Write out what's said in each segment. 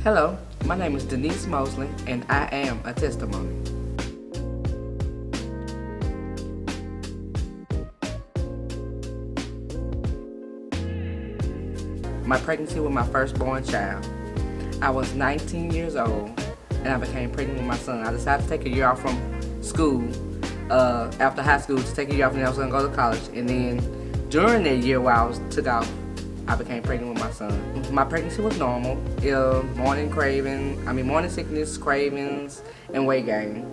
Hello, my name is Denise Mosley, and I am a testimony. My pregnancy with my firstborn child. I was 19 years old, and I became pregnant with my son. I decided to take a year off from school, after high school, to take a year off, and I was going to go to college. And then during that year while I took off, I became pregnant with my son. My pregnancy was normal. Morning sickness, cravings, and weight gain.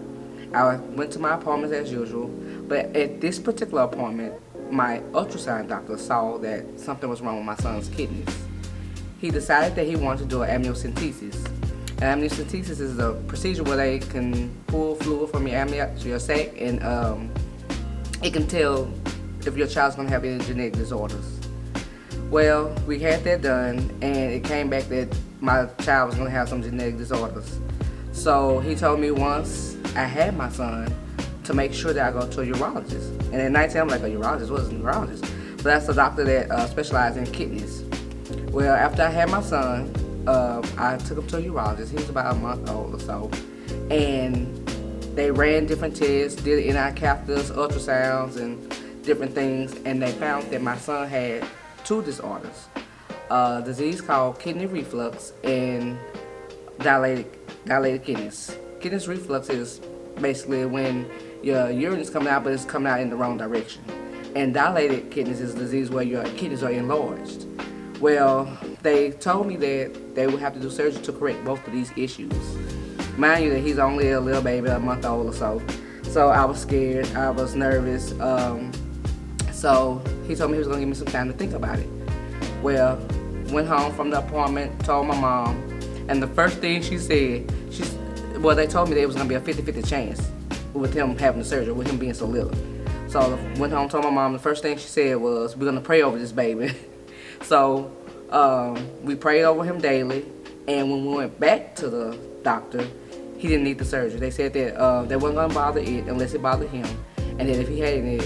I went to my appointments as usual, but at this particular appointment, my ultrasound doctor saw that something was wrong with my son's kidneys. He decided that he wanted to do an amniocentesis. And amniocentesis is a procedure where they can pull fluid from your sac, and it can tell if your child's going to have any genetic disorders. Well, we had that done, and it came back that my child was going to have some genetic disorders. So he told me once I had my son to make sure that I go to a urologist. And at 19, I'm like, a urologist? What is a neurologist? But that's a doctor that specializes in kidneys. Well, after I had my son, I took him to a urologist. He was about a month old or so. And they ran different tests, did NI catheters, ultrasounds, and different things. And they found that my son had two disorders, a disease called kidney reflux and dilated kidneys. Kidney reflux is basically when your urine is coming out, but it's coming out in the wrong direction. And dilated kidneys is a disease where your kidneys are enlarged. Well, they told me that they would have to do surgery to correct both of these issues. Mind you that he's only a little baby, a month old or so. So I was scared, I was nervous. So he told me he was gonna give me some time to think about it. Well, went home from the appointment, told my mom, and the first thing she said, they told me there was gonna be a 50-50 chance with him having the surgery, with him being so little. So went home, told my mom, the first thing she said was, we're gonna pray over this baby. So we prayed over him daily, and when we went back to the doctor, he didn't need the surgery. They said that they wasn't gonna bother it unless it bothered him, and that if he had any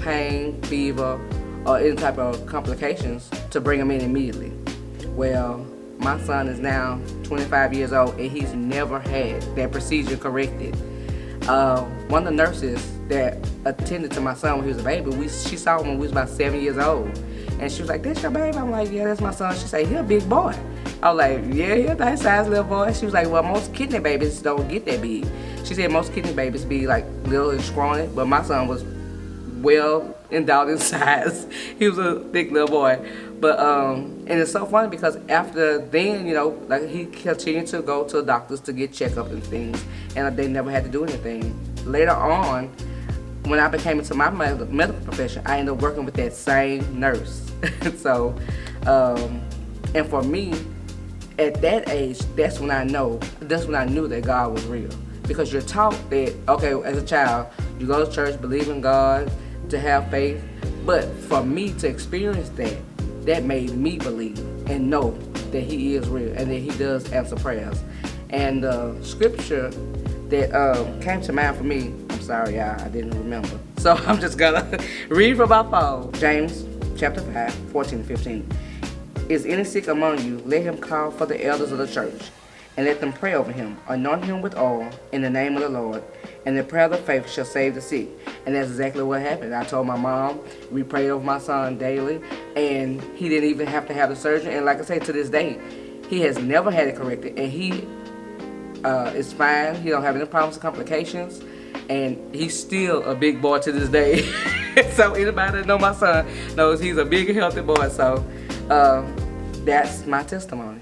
pain, fever, or any type of complications, to bring him in immediately. Well, my son is now 25 years old, and he's never had that procedure corrected. One of the nurses that attended to my son when he was a baby, she saw him when he was about 7 years old. And she was like, "That's your baby?" I'm like, "Yeah, that's my son." She said, "He a big boy." I was like, "Yeah, he a nice sized little boy." She was like, "Well, most kidney babies don't get that big." She said most kidney babies be like little and scrawny, but my son was well endowed in size. He was a big little boy. But and it's so funny because after then, like he continued to go to doctors to get checkups and things, and they never had to do anything. Later on, when I became into my medical profession, I ended up working with that same nurse. So, and for me, at that age, that's when I knew that God was real. Because you're taught that, okay, as a child, you go to church, believe in God, to have faith. But for me to experience that made me believe and know that He is real and that He does answer prayers. And the scripture that came to mind for me, I'm sorry, y'all, I didn't remember. So I'm just gonna read from my phone. James chapter 5, 14 and 15. Is any sick among you? Let him call for the elders of the church, and let them pray over him, anoint him with oil in the name of the Lord, and the prayer of the faith shall save the sick. And that's exactly what happened. I told my mom, we prayed over my son daily, and he didn't even have to have the surgery. And like I say, to this day, he has never had it corrected, and he is fine. He don't have any problems or complications, and he's still a big boy to this day. So anybody that know my son knows he's a big and healthy boy. So that's my testimony.